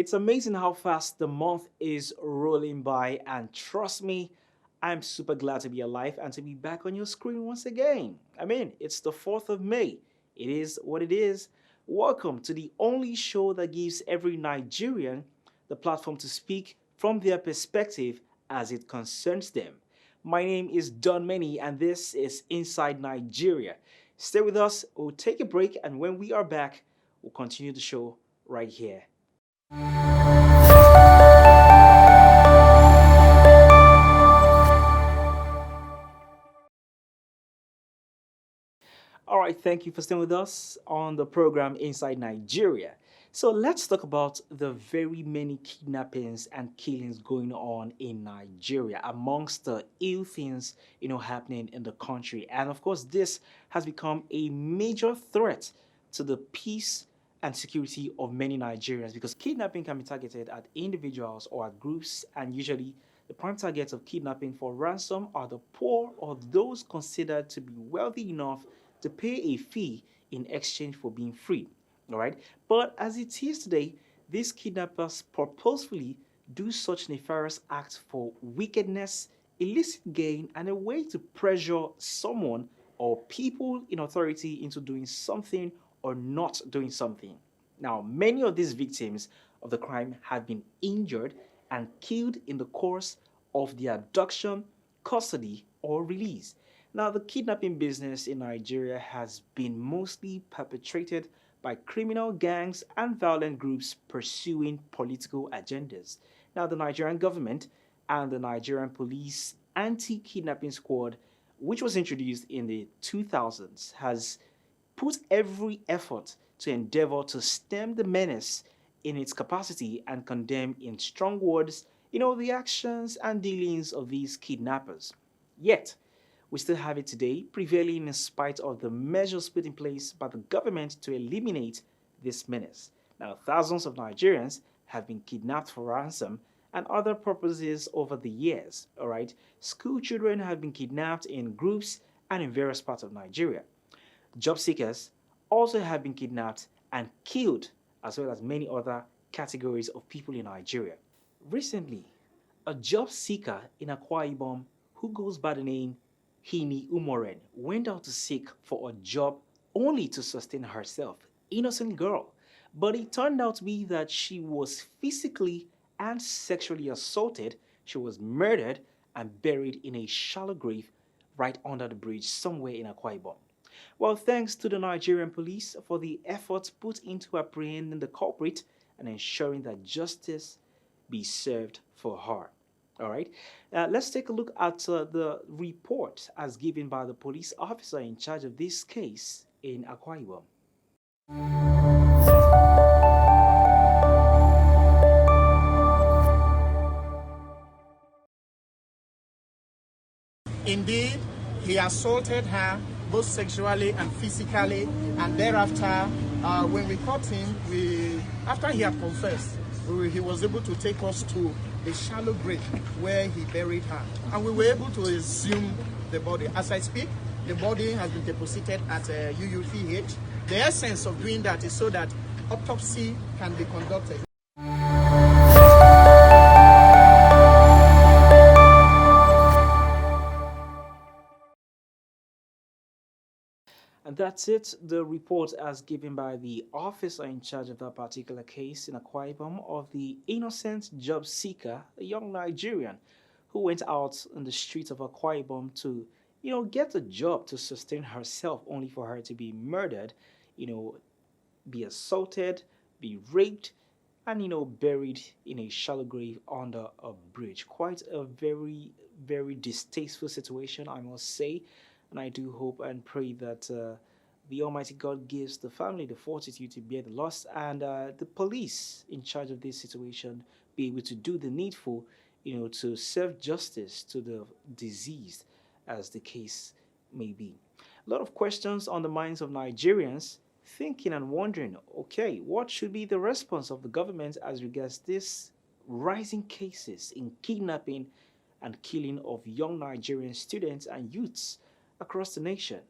It's amazing how fast the month is rolling by, and trust me, I'm super glad to be alive and to be back on your screen once again. It's the 4th of May. It is what it is. Welcome to the only show that gives every Nigerian the platform to speak from their perspective as it concerns them. My name is Don Many, and this is Inside Nigeria. Stay with us, we'll take a break, and when we are back, we'll continue the show right here. All right, thank you for staying with us on the program Inside Nigeria. So let's talk about the very many kidnappings and killings going on in Nigeria, amongst the ill things happening in the country. And of course, this has become a major threat to the peace and security of many Nigerians, because kidnapping can be targeted at individuals or at groups, and usually the prime targets of kidnapping for ransom are the poor or those considered to be wealthy enough to pay a fee in exchange for being free. All right. But as it is today, these kidnappers purposefully do such nefarious acts for wickedness, illicit gain, and a way to pressure someone or people in authority into doing something or not doing something. Now, many of these victims of the crime have been injured and killed in the course of their abduction, custody, or release. Now, the kidnapping business in Nigeria has been mostly perpetrated by criminal gangs and violent groups pursuing political agendas. Now, the Nigerian government and the Nigerian Police Anti-Kidnapping Squad, which was introduced in the 2000s, has put every effort to endeavor to stem the menace in its capacity and condemn in strong words, the actions and dealings of these kidnappers. Yet, we still have it today, prevailing in spite of the measures put in place by the government to eliminate this menace. Now, thousands of Nigerians have been kidnapped for ransom and other purposes over the years. All right, school children have been kidnapped in groups and in various parts of Nigeria. Job seekers also have been kidnapped and killed, as well as many other categories of people in Nigeria. Recently, a job seeker in Akwa Ibom who goes by the name Hini Umoren went out to seek for a job only to sustain herself. Innocent girl. But it turned out to be that she was physically and sexually assaulted, she was murdered and buried in a shallow grave right under the bridge somewhere in Akwa Ibom. Well, thanks to the Nigerian police for the efforts put into apprehending the culprit and ensuring that justice be served for her. All right, let's take a look at the report as given by the police officer in charge of this case in Akwa Ibom. Indeed, he assaulted her both sexually and physically, and thereafter, when we caught him, after he had confessed, he was able to take us to the shallow grave where he buried her, and we were able to exhume the body. As I speak, the body has been deposited at UUPH. The essence of doing that is so that autopsy can be conducted. And that's it, the report as given by the officer in charge of that particular case in Akwa Ibom of the innocent job seeker, a young Nigerian who went out in the streets of Akwa Ibom to, get a job to sustain herself, only for her to be murdered, be assaulted, be raped, and, buried in a shallow grave under a bridge. Quite a very, very distasteful situation, I must say. And I do hope and pray that the Almighty God gives the family the fortitude to bear the loss, and the police in charge of this situation be able to do the needful, to serve justice to the deceased, as the case may be. A lot of questions on the minds of Nigerians, thinking and wondering, okay, what should be the response of the government as regards this rising cases in kidnapping and killing of young Nigerian students and youths across the nation.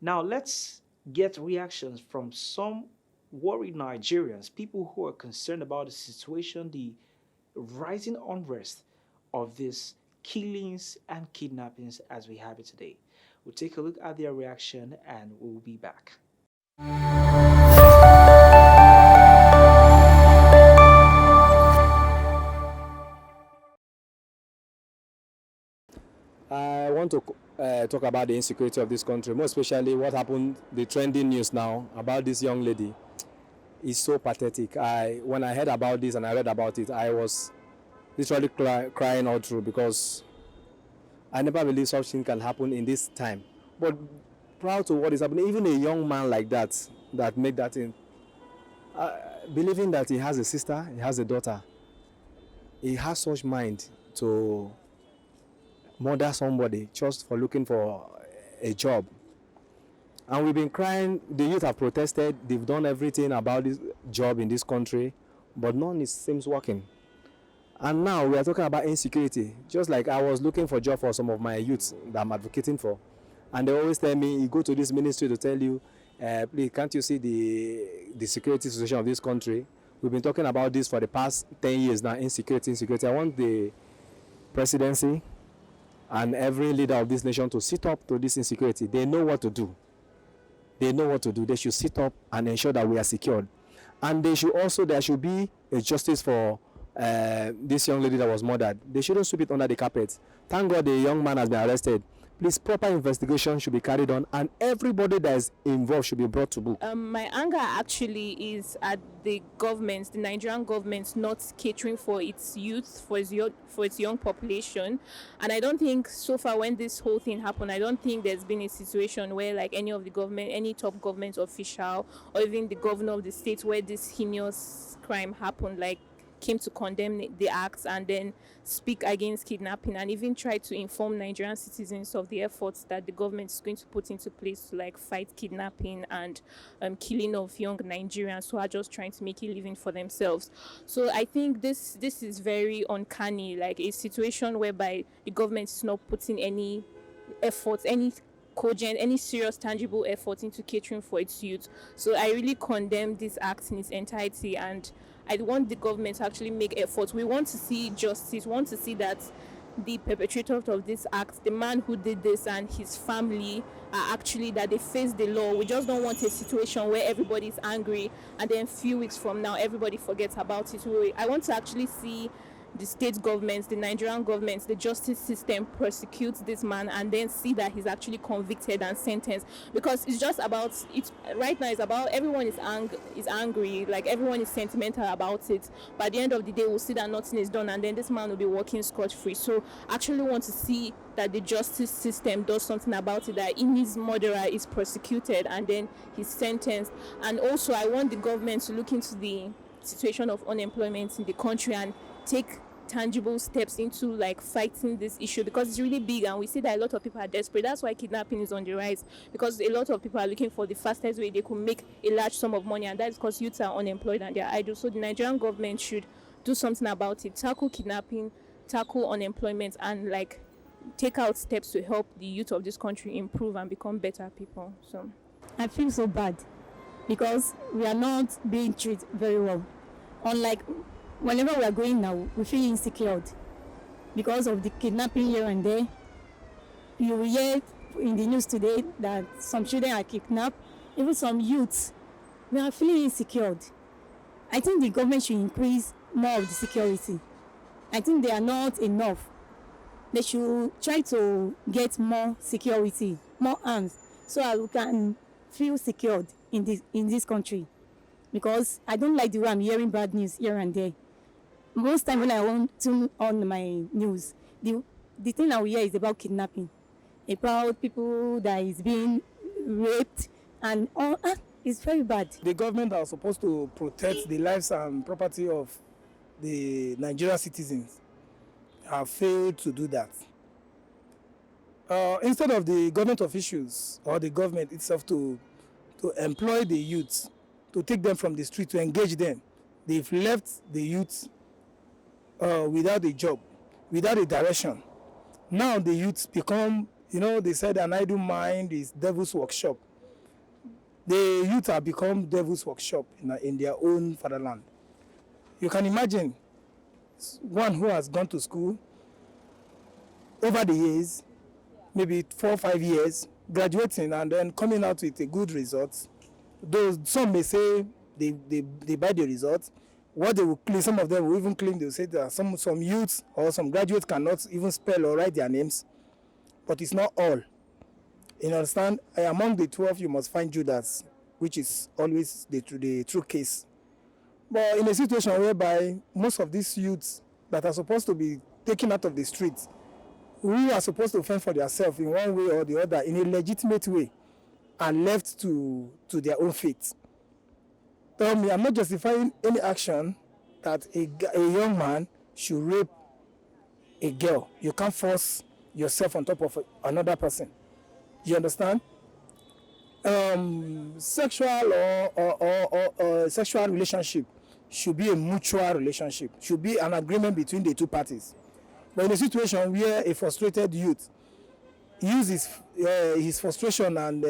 Now, let's get reactions from some worried Nigerians, people who are concerned about the situation, the rising unrest of these killings and kidnappings as we have it today. We'll take a look at their reaction and we'll be back. I want to talk about the insecurity of this country, more especially what happened, the trending news now about this young lady is so pathetic. When I heard about this and I read about it, I was literally crying all through because I never believed such thing can happen in this time. But proud to what is happening, even a young man like that made that thing, believing that he has a sister, he has a daughter, he has such mind to murder somebody just for looking for a job. And we've been crying, the youth have protested, they've done everything about this job in this country, but none seems working. And now we are talking about insecurity. Just like I was looking for a job for some of my youths that I'm advocating for, and they always tell me, you go to this ministry to tell you, please, can't you see the security situation of this country? We've been talking about this for the past 10 years now, insecurity. I want the presidency and every leader of this nation to sit up to this insecurity. They know what to do. They should sit up and ensure that we are secured. And there should be a justice for this young lady that was murdered. They shouldn't sweep it under the carpet. Thank God the young man has been arrested. Please, proper investigation should be carried on, and everybody that is involved should be brought to book. My anger actually is at the government, the Nigerian government, not catering for its youth, for its young population. And I don't think so far when this whole thing happened, I don't think there's been a situation where like any of the government, any top government official, or even the governor of the state where this heinous crime happened, like came to condemn the acts and then speak against kidnapping and even try to inform Nigerian citizens of the efforts that the government is going to put into place to like fight kidnapping and killing of young Nigerians who are just trying to make a living for themselves. So I think this is very uncanny, like a situation whereby the government is not putting any efforts, any cogent, any serious tangible effort into catering for its youth. So I really condemn this act in its entirety, and I want the government to actually make efforts. We want to see justice. We want to see that the perpetrator of this act, the man who did this and his family, are actually, that they face the law. We just don't want a situation where everybody is angry and then a few weeks from now everybody forgets about it. I want to actually see the state governments, the Nigerian governments, the justice system prosecute this man and then see that he's actually convicted and sentenced. Because it's just about it right now. It's about everyone is angry, like everyone is sentimental about it. But at the end of the day, we'll see that nothing is done, and then this man will be walking scot-free. So I actually want to see that the justice system does something about it, that his murderer is prosecuted and then he's sentenced. And also, I want the government to look into the situation of unemployment in the country and take tangible steps into like fighting this issue, because it's really big and we see that a lot of people are desperate. That's why kidnapping is on the rise, because a lot of people are looking for the fastest way they could make a large sum of money, and that's because youths are unemployed and they're idle. So the Nigerian government should do something about it, tackle kidnapping, tackle unemployment, and like take out steps to help the youth of this country improve and become better people. So I feel so bad because we are not being treated very well. Unlike whenever we are going now, we feel insecure because of the kidnapping here and there. You will hear in the news today that some children are kidnapped, even some youths. We are feeling insecure. I think the government should increase more of the security. I think they are not enough. They should try to get more security, more arms, so that we can feel secured in this country. Because I don't like the way I'm hearing bad news here and there. Most time when I want to on my news, the thing I will hear is about kidnapping, about people that is being raped, and all. It's very bad. The government are supposed to protect the lives and property of the Nigerian citizens have failed to do that. Instead of the government officials or the government itself to employ the youths, to take them from the street, to engage them, they've left the youths without a job, without a direction. Now the youths become, they said an idle mind is devil's workshop. The youth have become devil's workshop in their own fatherland. You can imagine one who has gone to school over the years, maybe 4 or 5 years, graduating and then coming out with a good result. Though some may say they buy the results, what they will claim, some of them will even claim, they will say that some youths or some graduates cannot even spell or write their names, but it's not all. You understand? Among the 12, you must find Judas, which is always the true case. But in a situation whereby most of these youths that are supposed to be taken out of the streets, who are supposed to fend for themselves in one way or the other, in a legitimate way, are left to their own fate. Tell me, I'm not justifying any action that a young man should rape a girl. You can't force yourself on top of another person. You understand? Sexual or sexual relationship should be a mutual relationship, should be an agreement between the two parties. But in a situation where a frustrated youth uses his frustration and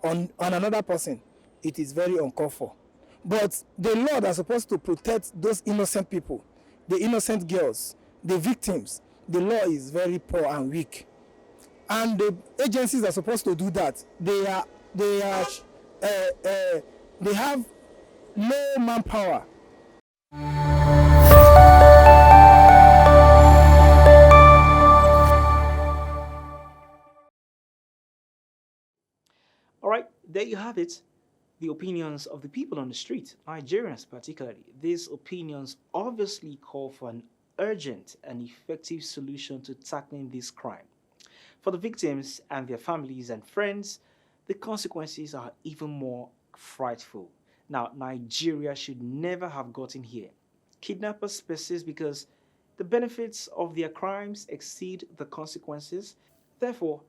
on another person, it is very uncalled for. But the law that's supposed to protect those innocent people, the innocent girls, the victims, the law is very poor and weak. And the agencies that are supposed to do that, they have low manpower. All right, there you have it. The opinions of the people on the street, Nigerians particularly. These opinions obviously call for an urgent and effective solution to tackling this crime. For the victims and their families and friends, the consequences are even more frightful. Now, Nigeria should never have gotten here. Kidnappers persist because the benefits of their crimes exceed the consequences. Therefore,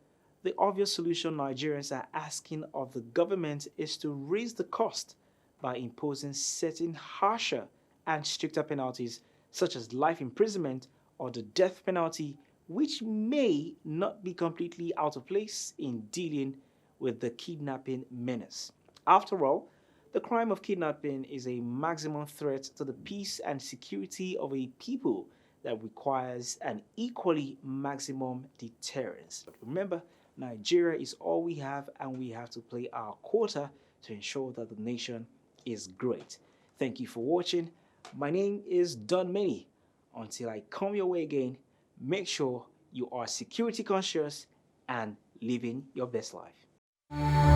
the obvious solution Nigerians are asking of the government is to raise the cost by imposing certain harsher and stricter penalties, such as life imprisonment or the death penalty, which may not be completely out of place in dealing with the kidnapping menace. After all, the crime of kidnapping is a maximum threat to the peace and security of a people that requires an equally maximum deterrence. But remember, Nigeria is all we have, and we have to play our quota to ensure that the nation is great. Thank you for watching. My name is Don Many. Until I come your way again, make sure you are security conscious and living your best life.